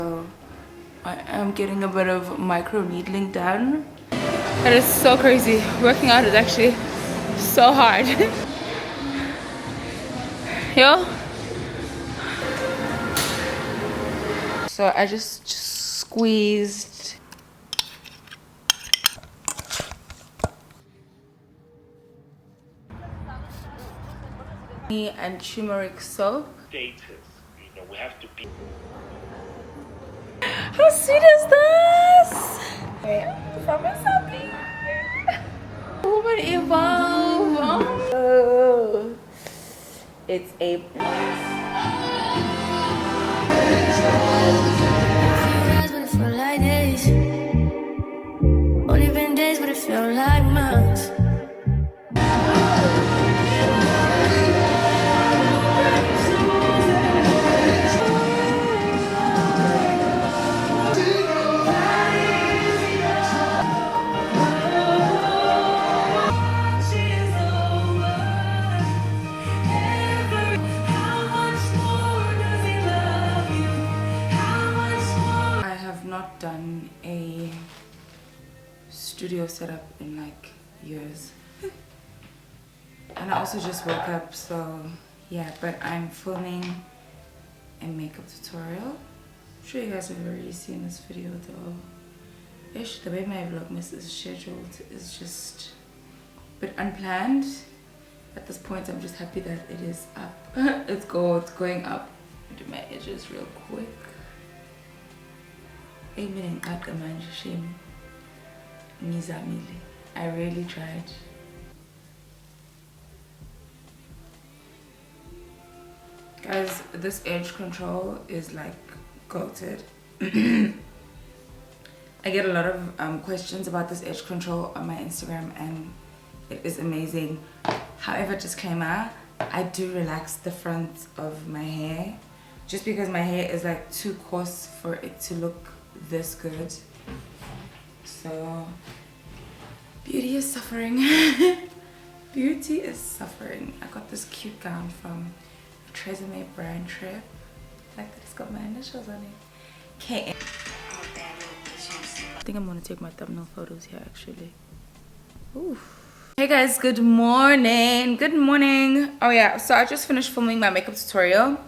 So I am getting a bit of micro needling done. That is so crazy. Working out is actually so hard. Yo. So I just squeezed and turmeric soap. We have to be. How sweet is this? From a something. Woman evolve. Oh. It's a Only been days, but it felt like months. I have not done a studio setup in like years. And I also just woke up, so yeah, but I'm filming a makeup tutorial. I'm sure you guys have already seen this video though. Ish, the way my vlogmas is scheduled is just a bit unplanned. At this point, I'm just happy that it is up. It's going up. Do my edges real quick. Amen. I really tried. Guys, this edge control is like goated. I get a lot of questions about this edge control on my Instagram and it is amazing. However, disclaimer, I do relax the front of my hair just because my hair is like too coarse for it to look this good. So beauty is suffering. Beauty is suffering. I got this cute gown from a Tresemme brand trip. Like that, it's got my initials on it. Okay. I think I'm gonna take my thumbnail photos here actually. Ooh. Hey guys, good morning. Good morning. Oh yeah, so I just finished filming my makeup tutorial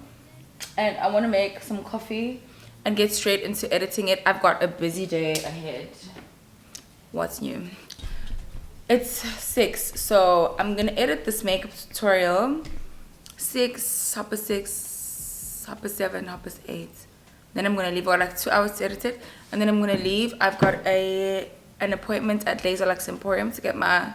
and I want to make some coffee and get straight into editing it. I've got a busy day ahead. What's new? It's 6, so I'm gonna edit this makeup tutorial. 6, half past 6, half past 7, half past 8. Then I'm gonna leave. I got like 2 hours to edit it, and then I'm gonna leave. I've got an appointment at Laser Lux Emporium to get my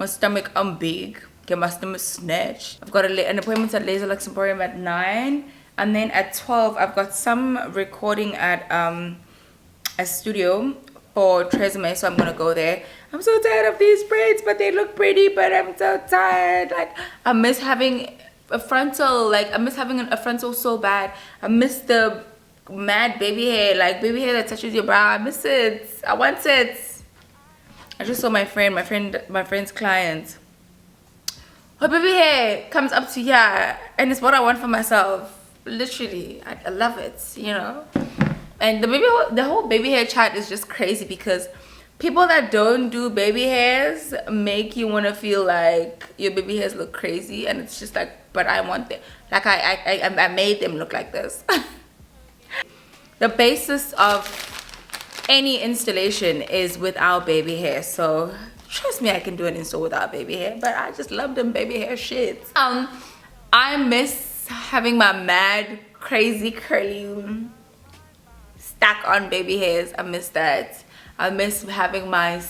stomach big, get my stomach snatched. I've got an appointment at Laser Lux Emporium at 9, and then at 12 I've got some recording at a studio for Tresemme, so I'm gonna go there. I'm so tired of these braids, but they look pretty, but I'm so tired. Like I miss having a frontal, like I miss having a frontal so bad. I miss the mad baby hair, like baby hair that touches your brow. I miss it. I want it. I just saw my friend's client. Her baby hair comes up to here, and it's what I want for myself. Literally, I love it, you know. And the whole baby hair chat is just crazy because people that don't do baby hairs make you want to feel like your baby hairs look crazy, and it's just like, but I want them. Like I made them look like this. The basis of any installation is without baby hair, so trust me, I can do an install without baby hair, but I just love them baby hair shits. I miss having my mad crazy curly stack on baby hairs. I miss that. I miss having my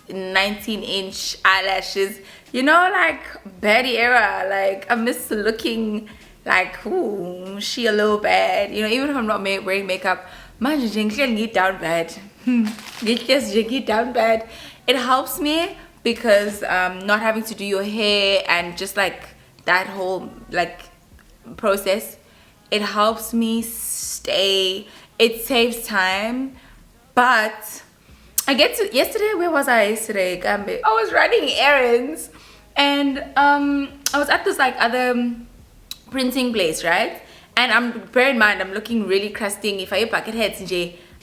19-inch eyelashes, you know, like baddie era. Like I miss looking like, ooh, she a little bad, you know. Even if I'm not wearing makeup, man, get down bad. Get down bad. It helps me because not having to do your hair and just like that whole like process, it helps me stay. It saves time. But I get to yesterday. Where was I yesterday, Gambi? I was running errands, and I was at this like other printing place, right? And bear in mind, I'm looking really crusty. If I bucket heads,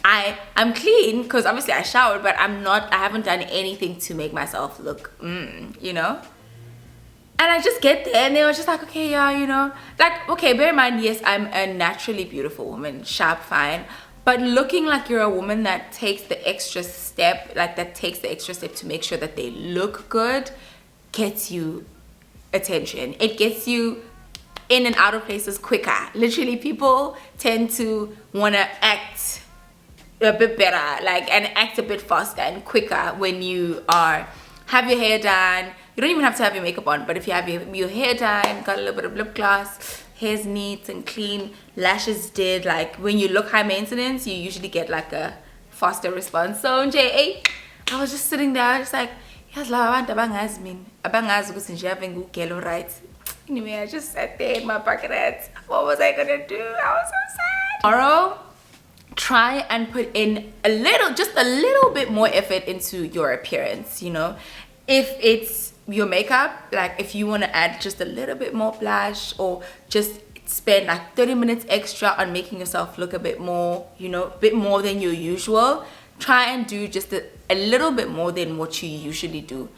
I'm clean because obviously I showered, but I haven't done anything to make myself look, you know? And I just get there and they were just like, okay, yeah, you know, like, okay, bear in mind, yes, I'm a naturally beautiful woman, sharp, fine, but looking like you're a woman that takes the extra step, to make sure that they look good, gets you attention. It gets you in and out of places quicker. Literally, people tend to want to act a bit better, like, and act a bit faster and quicker when you have your hair done. You don't even have to have your makeup on, but if you have your hair done, got a little bit of lip gloss, hair's neat and clean, lashes did, like, when you look high maintenance, you usually get like a faster response. So I was just sitting there, just like, yes, right. Anyway, I just sat there in my bucket hat. What was I gonna do? I was so sad. Tomorrow, try and put in just a little bit more effort into your appearance, you know? If it's your makeup, like if you want to add just a little bit more blush, or just spend like 30 minutes extra on making yourself look a bit more, you know, a bit more than your usual, try and do just a little bit more than what you usually do.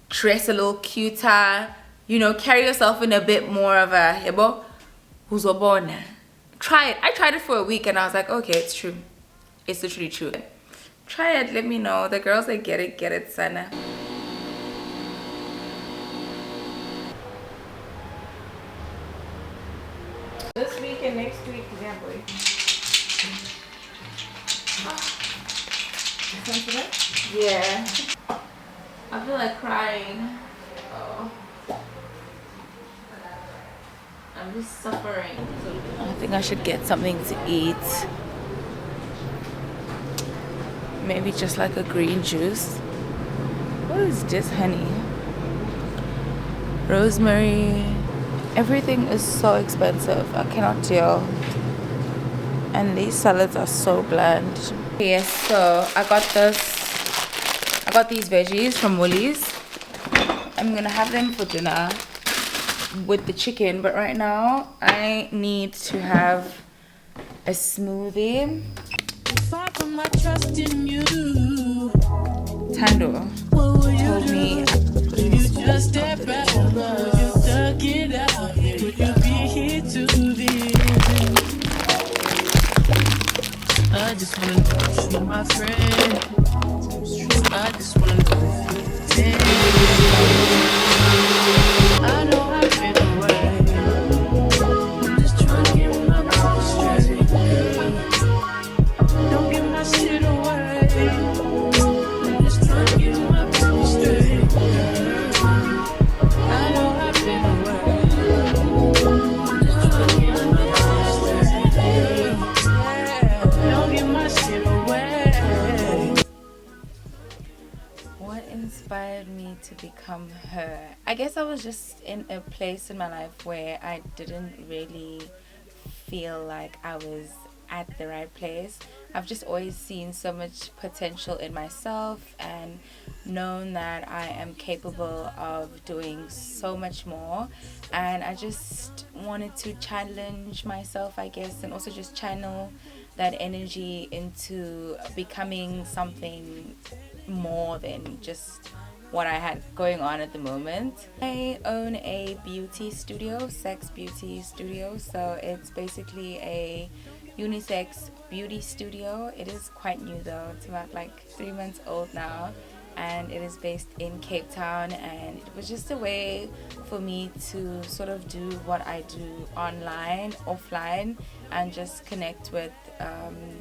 Dress a little cuter, you know, carry yourself in a bit more of a hebo huzobona. Try it. I tried it for a week and I was like, okay, it's true. It's literally true. Try it, let me know. The girls that get it, sana. This week and next week, yeah, boy. Yeah. I feel like crying. Oh. I'm just suffering. I think I should get something to eat. Maybe just like a green juice. What is this, honey? Rosemary. Everything is so expensive. I cannot deal. And these salads are so bland. Yes, so I got these veggies from Woolies. I'm gonna have them for dinner with the chicken, but right now I need to have a smoothie. Far from my trust in you. Tando told me you just step out, you stuck it out, would you be here to the end? I just wanna know if you're my friend. I just wanna know if you're I know I've been away. I'm just trying to get my mind straight. Don't give my shit away. I'm just trying to get my mind straight. I know I've been away. I'm just trying to get my mind straight. Don't give my shit away. What inspired me to become her? I guess I was just in a place in my life where I didn't really feel like I was at the right place. I've just always seen so much potential in myself and known that I am capable of doing so much more, and I just wanted to challenge myself, I guess, and also just channel that energy into becoming something more than just what I had going on at the moment. I own a beauty studio, sex beauty studio, so it's basically a unisex beauty studio. It is quite new though, it's about like 3 months old now, and it is based in Cape Town, and it was just a way for me to sort of do what I do online, offline, and just connect with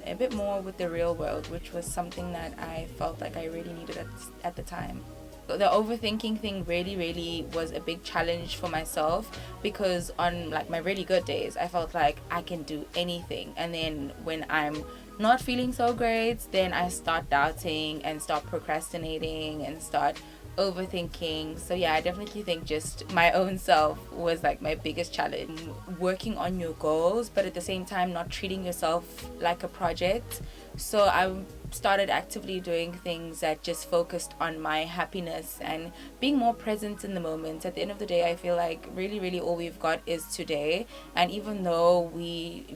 a bit more with the real world, which was something that I felt like I really needed at the time. The overthinking thing really was a big challenge for myself, because on like my really good days I felt like I can do anything, and then when I'm not feeling so great, then I start doubting and start procrastinating and start overthinking. So yeah, I definitely think just my own self was like my biggest challenge. Working on your goals, but at the same time not treating yourself like a project. So I started actively doing things that just focused on my happiness and being more present in the moment. At the end of the day, I feel like really all we've got is today, and even though we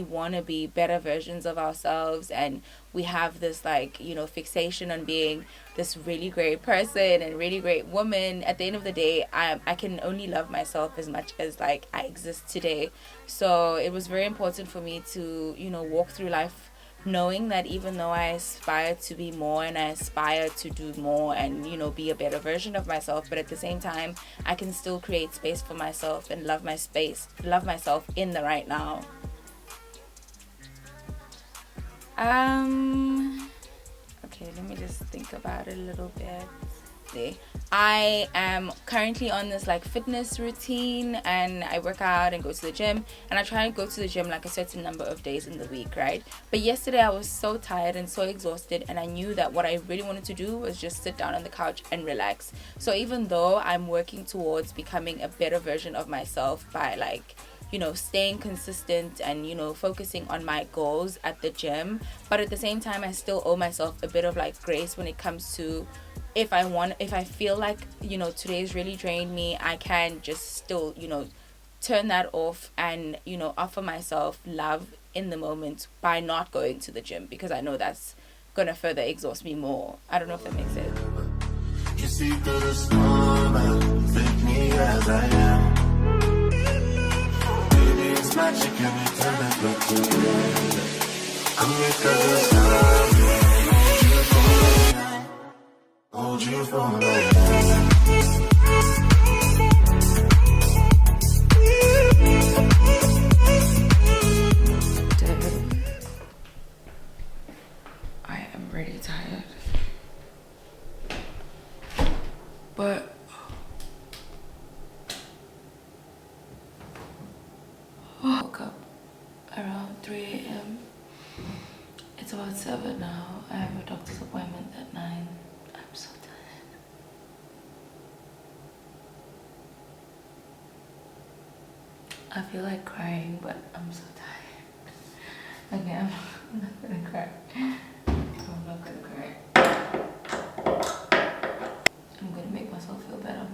want to be better versions of ourselves, and we have this like, you know, fixation on being this really great person and really great woman, at the end of the day, I can only love myself as much as like I exist today. So it was very important for me to, you know, walk through life knowing that even though I aspire to be more and I aspire to do more and, you know, be a better version of myself, but at the same time I can still create space for myself and love myself in the right now. Okay, let me just think about it a little bit. I am currently on this like fitness routine, and I work out and go to the gym, and I try to go to the gym like a certain number of days in the week, right? But yesterday I was so tired and so exhausted, and I knew that what I really wanted to do was just sit down on the couch and relax. So even though I'm working towards becoming a better version of myself by like, you know, staying consistent and, you know, focusing on my goals at the gym, but at the same time I still owe myself a bit of like grace when it comes to if I feel like, you know, today's really drained me, I can just still, you know, turn that off and, you know, offer myself love in the moment by not going to the gym, because I know that's gonna further exhaust me more. I don't know if that makes sense. You see through the storm, take me as I am. Baby, it's magic anytime I look to you. I'm hold you for a I am really tired, but I woke up around 3 a.m. It's about 7 now. I have a doctor's appointment at 9. I'm so tired. I feel like crying, but I'm so tired. Okay, I'm not gonna cry. I'm not gonna cry. I'm gonna make myself feel better.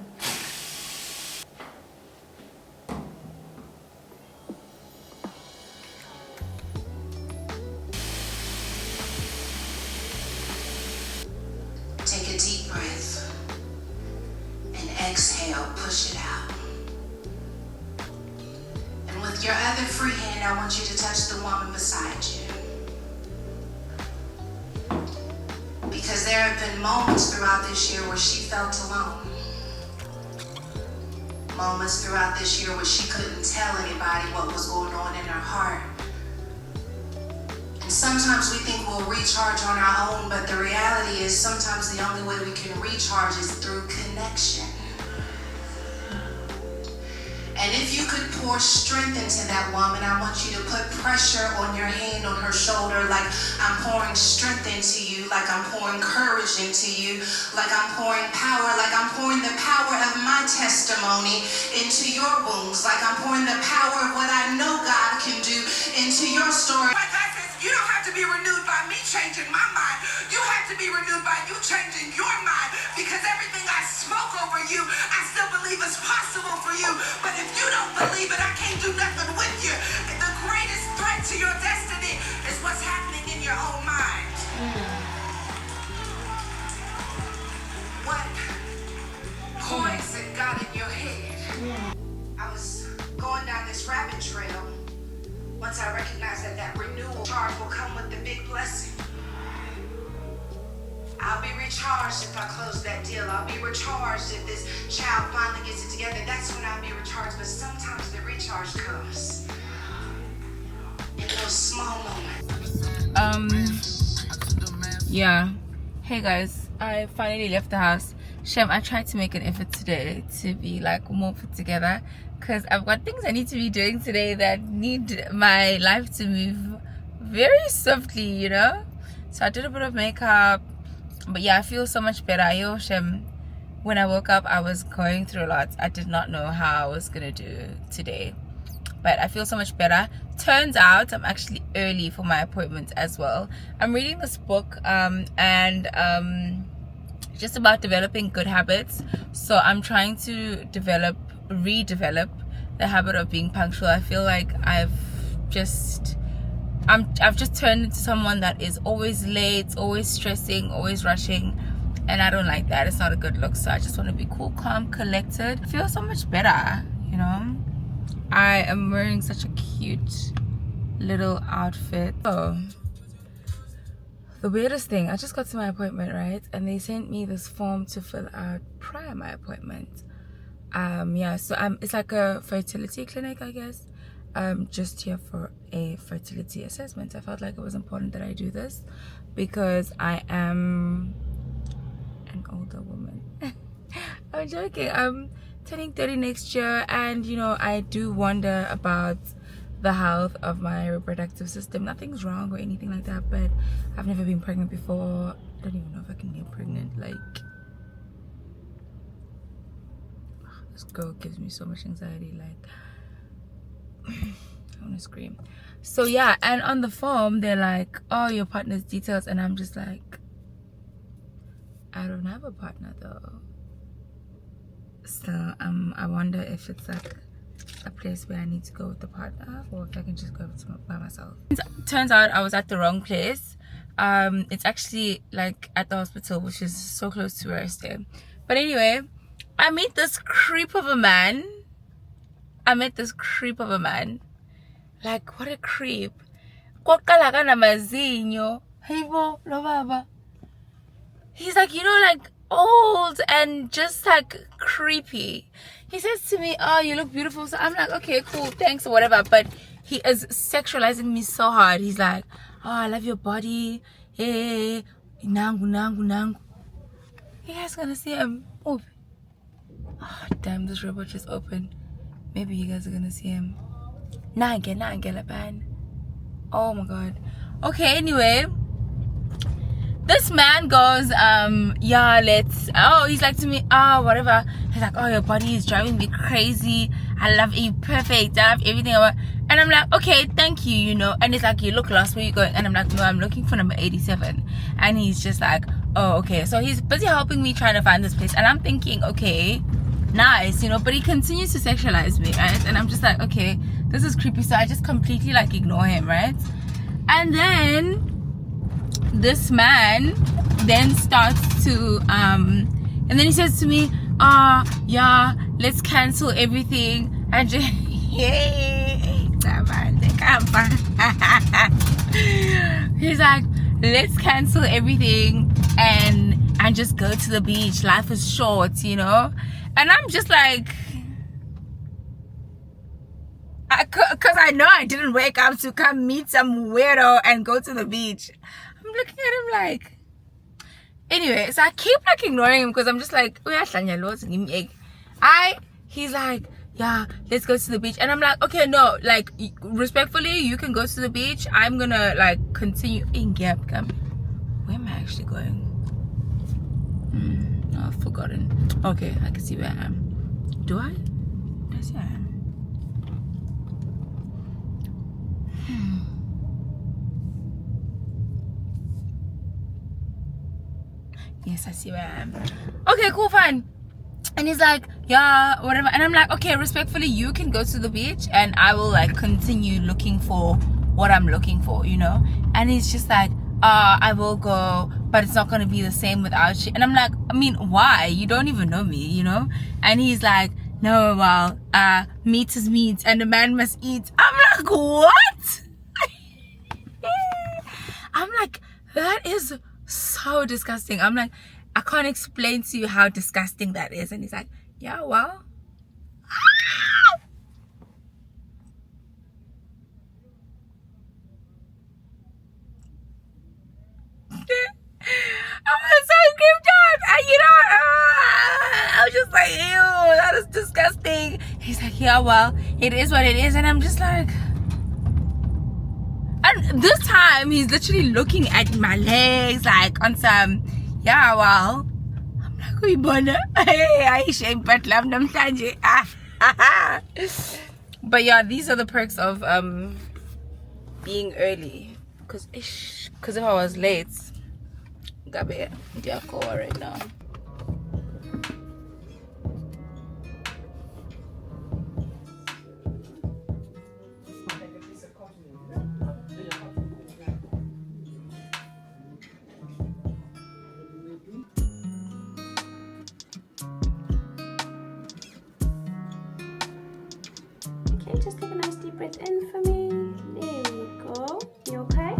Take a deep breath and exhale, push it out. And with your other free hand, I want you to touch the woman beside you. Because there have been moments throughout this year where she felt alone. Moments throughout this year where she couldn't tell anybody what was going on in her heart. Sometimes we think we'll recharge on our own, but the reality is sometimes the only way we can recharge is through connection. And if you could pour strength into that woman, I want you to put pressure on your hand on her shoulder, like I'm pouring strength into you, like I'm pouring courage into you, like I'm pouring power, like I'm pouring the power of my testimony into your wounds, like I'm pouring the power of what I know God can do into your story. You don't have to be renewed by me changing my mind. You have to be renewed by you changing your mind. Because everything I spoke over you, I still believe is possible for you. But if you don't believe it, I can't do nothing with you. And the greatest threat to your destiny is what's happening in your own mind. What poison got in your head? I was going down this rabbit trail. Once I recognized that renewal charge will come with the big blessing. I'll be recharged if I close that deal. I'll be recharged if this child finally gets it together. That's when I'll be recharged. But sometimes the recharge comes in those small moments. Yeah. Hey guys, I finally left the house. Shem, I tried to make an effort today to be like more put together, because I've got things I need to be doing today that need my life to move very swiftly, you know. So I did a bit of makeup, but yeah, I feel so much better. Yo, Shem, when I woke up I was going through a lot. I did not know how I was gonna do today, but I feel so much better. Turns out I'm actually early for my appointment as well. I'm reading this book just about developing good habits. So I'm trying to redevelop the habit of being punctual. I feel like I've just turned into someone that is always late, always stressing, always rushing, and I don't like that. It's not a good look. So I just want to be cool, calm, collected. I feel so much better, you know. I am wearing such a cute little outfit. Oh, the weirdest thing, I just got to my appointment, right, and they sent me this form to fill out prior to my appointment. Yeah, so it's like a fertility clinic, I guess. Just here for a fertility assessment. I felt like it was important that I do this because I am an older woman. I'm joking. I'm turning 30 next year, and you know, I do wonder about the health of my reproductive system. Nothing's wrong or anything like that, but I've never been pregnant before. I don't even know if I can get pregnant. Like, this girl gives me so much anxiety. Like, I want to scream. So yeah, and on the form they're like, oh, your partner's details, and I'm just like, I don't have a partner though. So I wonder if it's like a place where I need to go with the partner, or if I can just go by myself. Turns out I was at the wrong place. It's actually like at the hospital, which is so close to where I stay. But anyway, I meet this creep of a man. Like, what a creep. He's like, you know, like old and just like creepy. He says to me, oh, you look beautiful. So I'm like, okay, cool, thanks, or whatever. But he is sexualizing me so hard. He's like, oh, I love your body. Hey, nangu. You guys gonna see him? Oh, damn, this robot just opened. Maybe you guys are gonna see him. Oh my god. Okay, anyway, this man goes, yeah, he's like to me, whatever. He's like, oh, your body is driving me crazy. I love you, perfect. I love everything about. And I'm like, okay, thank you, you know. And he's like, you look lost, where you going? And I'm like, no, I'm looking for number 87. And he's just like, oh, okay. So he's busy helping me trying to find this place. And I'm thinking, okay, nice, you know. But he continues to sexualize me, right? And I'm just like, okay, this is creepy. So I just completely like ignore him, right? And then this man then starts to and then he says to me, yeah, let's cancel everything. And just he's like, let's cancel everything and just go to the beach. Life is short, you know. And I'm just like, because I know I didn't wake up to come meet some weirdo and go to the beach. I'm looking at him like, anyway, so I keep like ignoring him because I'm just like, he's like, yeah, let's go to the beach. And I'm like, okay, no, like, respectfully, you can go to the beach. I'm gonna like continue in gap. Where am I actually going? I've forgotten. Okay, I can see where I am. Do I? I see where I am. Yes, I see where I am. Okay, cool, fine. And he's like, yeah, whatever. And I'm like, okay, respectfully, you can go to the beach and I will like continue looking for what I'm looking for, you know. And he's just like, I will go, but it's not going to be the same without you. And I'm like, I mean, why? You don't even know me, you know. And he's like, no, well, meat is meat and a man must eat. I'm like, what? I'm like, that is so disgusting. I'm like, I can't explain to you how disgusting that is. And he's like, yeah, well. I was so creeped out. And, you know, I was just like, ew, that is disgusting. He's like, yeah, well, it is what it is. And I'm just like, and this time he's literally looking at my legs like on some, yeah, well. I'm like, uyibona, hey, ayishe impatla namhlanje. But yeah, these are the perks of being early. Cause if I was late, Gabe, yeah, go right now. Okay, just take a nice deep breath in for me. There we go. You okay?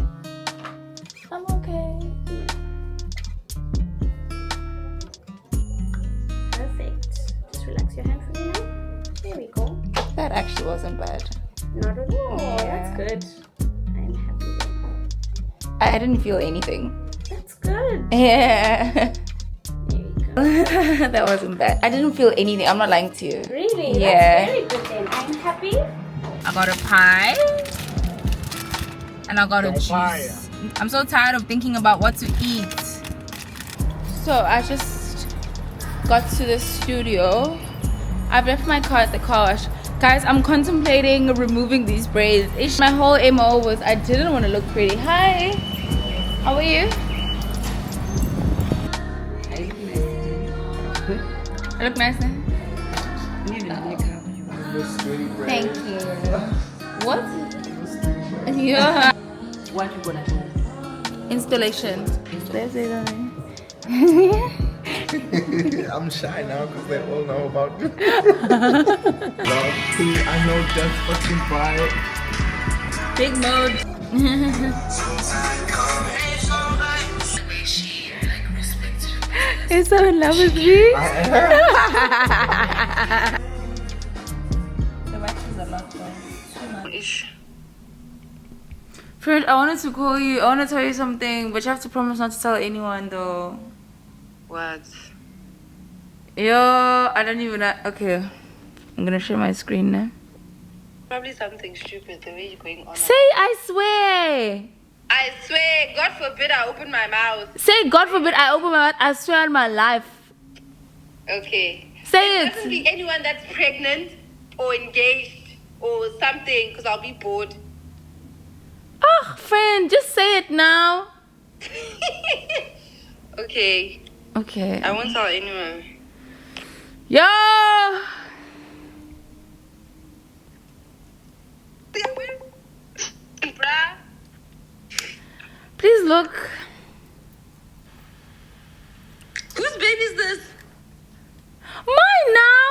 I'm okay. Perfect. Just relax your hand for me now. There we go. That actually wasn't bad. Not at all. Yeah. That's good. I'm happy then. I didn't feel anything. That's good. Yeah. There you go. That wasn't bad. I didn't feel anything. I'm not lying to you. Really? Yeah. That's very good then. I'm happy. I got a pie. And I got a juice. I'm so tired of thinking about what to eat. So I just got to the studio. I've left my car at the car wash. Guys, I'm contemplating removing these braids. My whole MO was I didn't want to look pretty. Hi. How are you? I look nice now? Thank you. What? Yeah. What you gonna do? Installation. I'm shy now because they all know about me. I know just fucking pride. Big mode. You're so in love with me. The match is a lot though. Friend, I wanted to call you. I want to tell you something, but you have to promise not to tell anyone though. What? Yo, I don't even know. Okay, I'm gonna share my screen now. Probably something stupid the way you're going on. Say I swear. I swear, God forbid I open my mouth. Say God forbid I open my mouth. I swear on my life. Okay. Say It doesn't it. be anyone that's pregnant or engaged or something because I'll be bored. Oh, friend, just say it now. Okay. Okay. I won't tell anyone. Yo. Bruh. Please look. Whose baby is this? Mine now.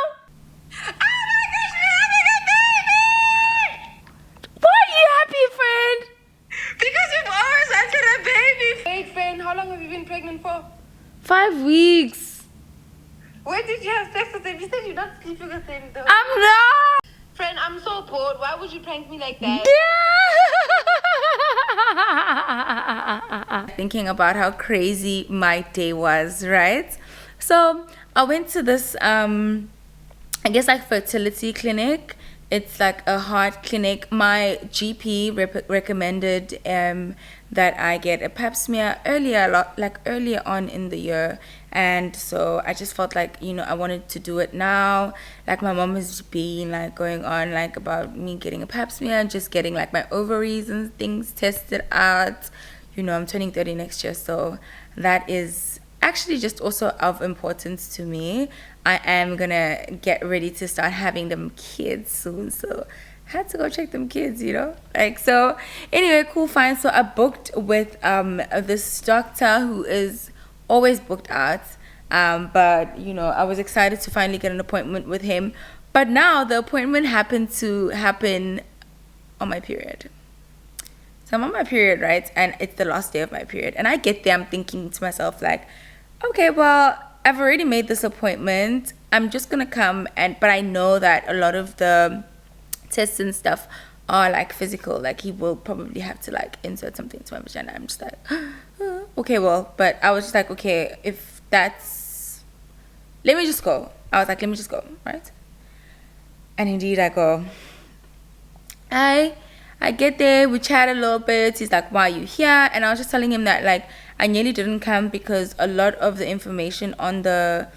Oh my gosh, we're having a baby! Why are you happy, friend? Because you've always wanted a baby. Wait, friend, how long have you been pregnant for? 5 weeks. Where did you have sex with him? You said you're not sleeping with him though. I'm not. Friend, I'm so bored. Why would you prank me like that? Thinking about how crazy my day was, right? So I went to this I guess like fertility clinic. It's like a heart clinic. My GP recommended that I get a pap smear earlier on in the year, and so I just felt like, you know, I wanted to do it now. Like my mom has been like going on like about me getting a pap smear and just getting like my ovaries and things tested out. You know, I'm turning 30 next year, so that is actually just also of importance to me. I am gonna get ready to start having them kids soon, so I had to go check them kids, you know, like. So anyway, cool, fine. So I booked with this doctor who is always booked out, but you know, I was excited to finally get an appointment with him. But now the appointment happened to happen on my period. So I'm on my period, right? And it's the last day of my period. And I get there, I'm thinking to myself, like, okay, well, I've already made this appointment. I'm just going to come. But I know that a lot of the tests and stuff are, like, physical. Like, he will probably have to, like, insert something into my vagina. I'm just like, okay, well. But I was just like, okay, if that's... Let me just go. I was like, let me just go, right? And indeed, I go. I get there, we chat a little bit. He's like, why are you here? And I was just telling him that, like, I nearly didn't come because a lot of the information on the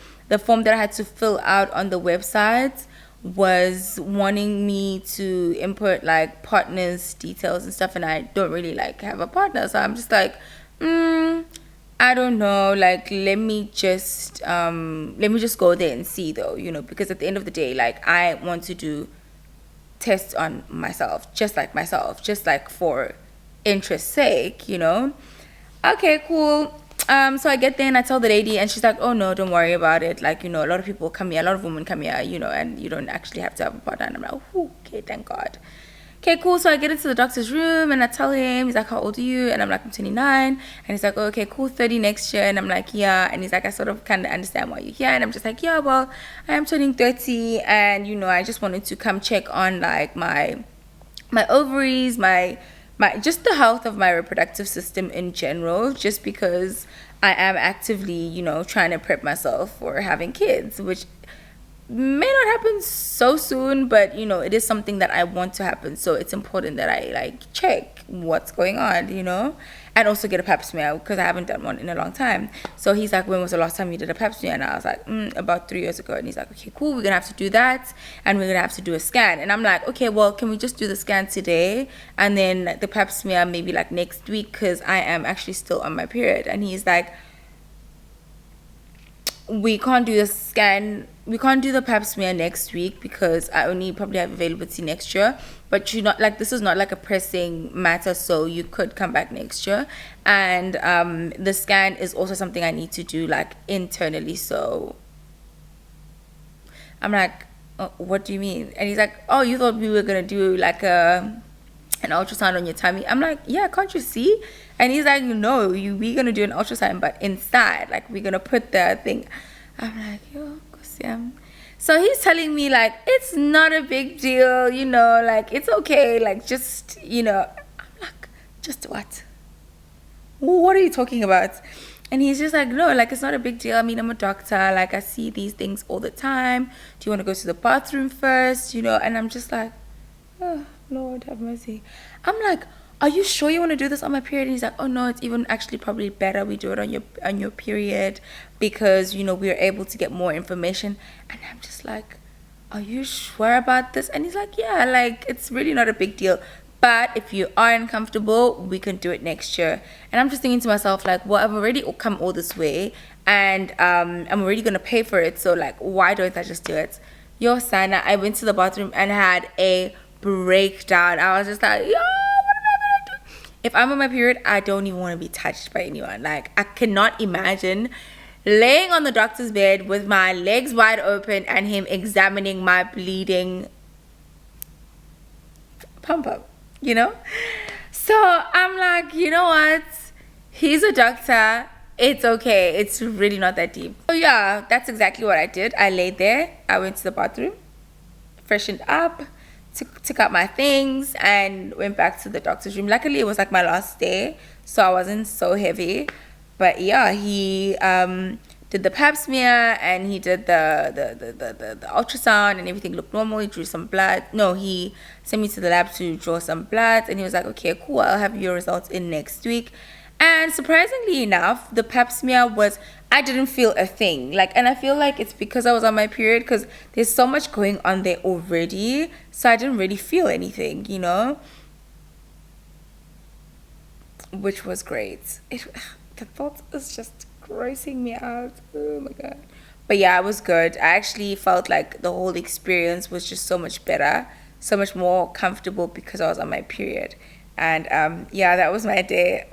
form that I had to fill out on the website was wanting me to input like partners details and stuff, and I don't really like have a partner, so I'm just like, I don't know, like let me just go there and see though, you know, because at the end of the day, like I want to do tests on myself, just like for interest's sake, you know. Okay, cool. So I get there and I tell the lady, and she's like, oh no, don't worry about it, like, you know, a lot of people come here, a lot of women come here, you know, and you don't actually have to have a partner. And I'm like, oh, okay, thank God. Okay, cool. So I get into the doctor's room and I tell him, he's like, how old are you? And I'm like, I'm 29. And he's like, oh, okay, cool, 30 next year. And I'm like, yeah. And he's like, I sort of kind of understand why you're here. And I'm just like, yeah, well, I am turning 30, and you know, I just wanted to come check on like my ovaries, my just the health of my reproductive system in general, just because I am actively, you know, trying to prep myself for having kids, which may not happen so soon, but you know, it is something that I want to happen, so it's important that I like check what's going on, you know, and also get a pap smear because I haven't done one in a long time. So he's like, when was the last time you did a pap smear? And I was like, about 3 years ago. And he's like, okay, cool, we're gonna have to do that, and we're gonna have to do a scan. And I'm like, okay, well, can we just do the scan today and then the pap smear maybe like next week, because I am actually still on my period. And he's like, we can't do the pap smear next week because I only probably have availability next year, but you're not like, this is not like a pressing matter, so you could come back next year. And the scan is also something I need to do like internally. So I'm like, oh, what do you mean? And he's like, oh, you thought we were gonna do like an ultrasound on your tummy? I'm like, yeah, can't you see? And he's like, no, we're gonna do an ultrasound, but inside, like we're gonna put the thing. I'm like, yo, Kosiam. So he's telling me like, it's not a big deal, you know, like it's okay, like just, you know. I'm like, just what? What are you talking about? And he's just like, no, like it's not a big deal. I mean, I'm a doctor, like I see these things all the time. Do you want to go to the bathroom first, you know? And I'm just like, oh, Lord have mercy. I'm like, are you sure you want to do this on my period? And he's like, oh no, it's even actually probably better we do it on your period, because you know we're able to get more information. And I'm just like, are you sure about this? And he's like, yeah, like it's really not a big deal, but if you are uncomfortable, we can do it next year. And I'm just thinking to myself like, well, I've already come all this way, and I'm already gonna pay for it, so like why don't I just do it? Yo, Sana, I went to the bathroom and had a breakdown. I was just like, yo, if I'm on my period, I don't even want to be touched by anyone. Like, I cannot imagine laying on the doctor's bed with my legs wide open and him examining my bleeding pump, you know? So I'm like, you know what? He's a doctor. It's okay. It's really not that deep. So yeah, that's exactly what I did. I laid there. I went to the bathroom, freshened up, took out my things, and went back to the doctor's room. Luckily it was like my last day, so I wasn't so heavy. But yeah, he did the pap smear, and he did the ultrasound, and everything looked normal. He drew some blood. No, he sent me to the lab to draw some blood, and he was like, okay, cool, I'll have your results in next week. And surprisingly enough, the pap smear I didn't feel a thing. Like, and I feel like it's because I was on my period, because there's so much going on there already, so I didn't really feel anything, you know, which was great. The thought is just grossing me out. Oh my god. But yeah, it was good. I actually felt like the whole experience was just so much better, so much more comfortable, because I was on my period. And yeah, that was my day.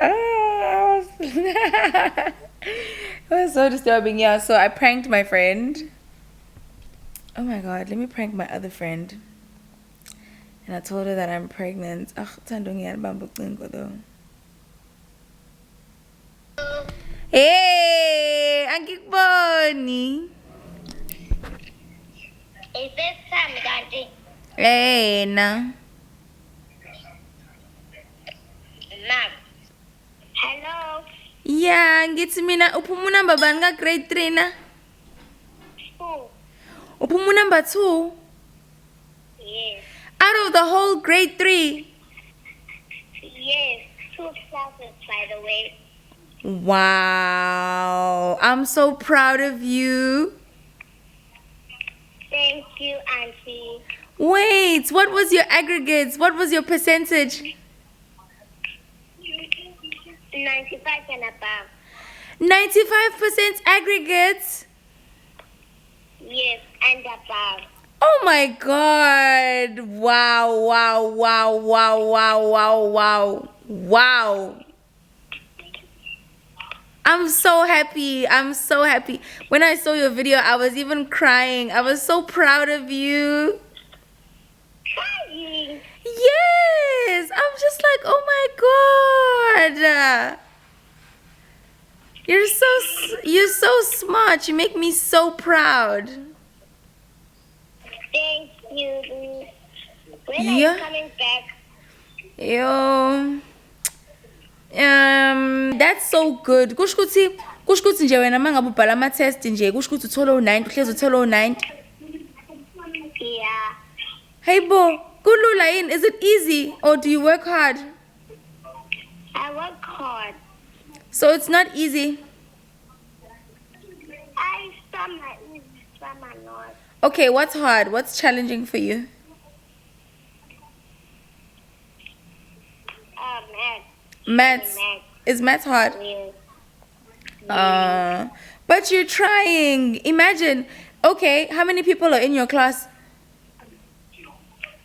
It was so disturbing. Yeah, so I pranked my friend. Oh my god, let me prank my other friend. And I told her that I'm pregnant. Though. Hey, angikuboni. Is this Sammy Ganti? Hey, na. Ma'am. Hello. Yeah, ngithi mina uphuma number bani ka grade 3 na? Who? Uphuma number 2? Yes. Out of the whole grade 3? Yes. 2 classes, by the way. Wow. I'm so proud of you. Thank you, Auntie. Wait, what was your aggregates? What was your percentage? 95 and above. 95% aggregates? Yes, and above. Oh my god. Wow, wow, wow, wow, wow, wow, wow. Wow. I'm so happy. I'm so happy. When I saw your video, I was even crying. I was so proud of you. Crying. Yes. I'm just like, oh my god. You're so smart. You make me so proud. Thank you. When Yeah. are you coming back? Yo. That's so good. Kusho ukuthi nje wena mangabe ubhala ama test nje kusho ukuthi uthola u90 uhlezi uthola u90. Yeah. Hey bo, kulula yini? Is it easy or do you work hard? I work hard. So it's not easy. Some are easy, some are not. Okay, what's hard? What's challenging for you? Math. Maths. Is maths hard? Yes. But you're trying. Imagine. Okay, how many people are in your class?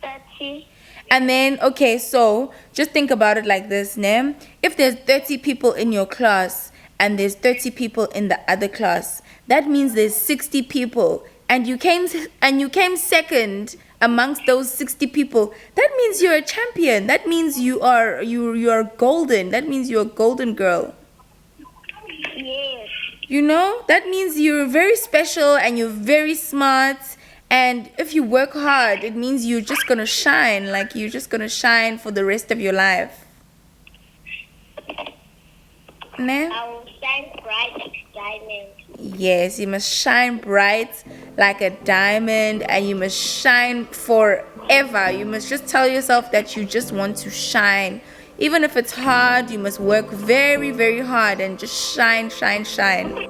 30. And then, okay, so just think about it like this, ne? If there's 30 people in your class and there's 30 people in the other class, that means there's 60 people, and you came second amongst those 60 people. That means you're a champion. That means you are golden. That means you're a golden girl. Yes. You know, that means you're very special and you're very smart. And if you work hard, it means you're just gonna shine. Like you're just gonna shine for the rest of your life. Ne? I will shine bright like a diamond. Yes, you must shine bright like a diamond, and you must shine forever. You must just tell yourself that you just want to shine. Even if it's hard, you must work very, very hard and just shine, shine, shine.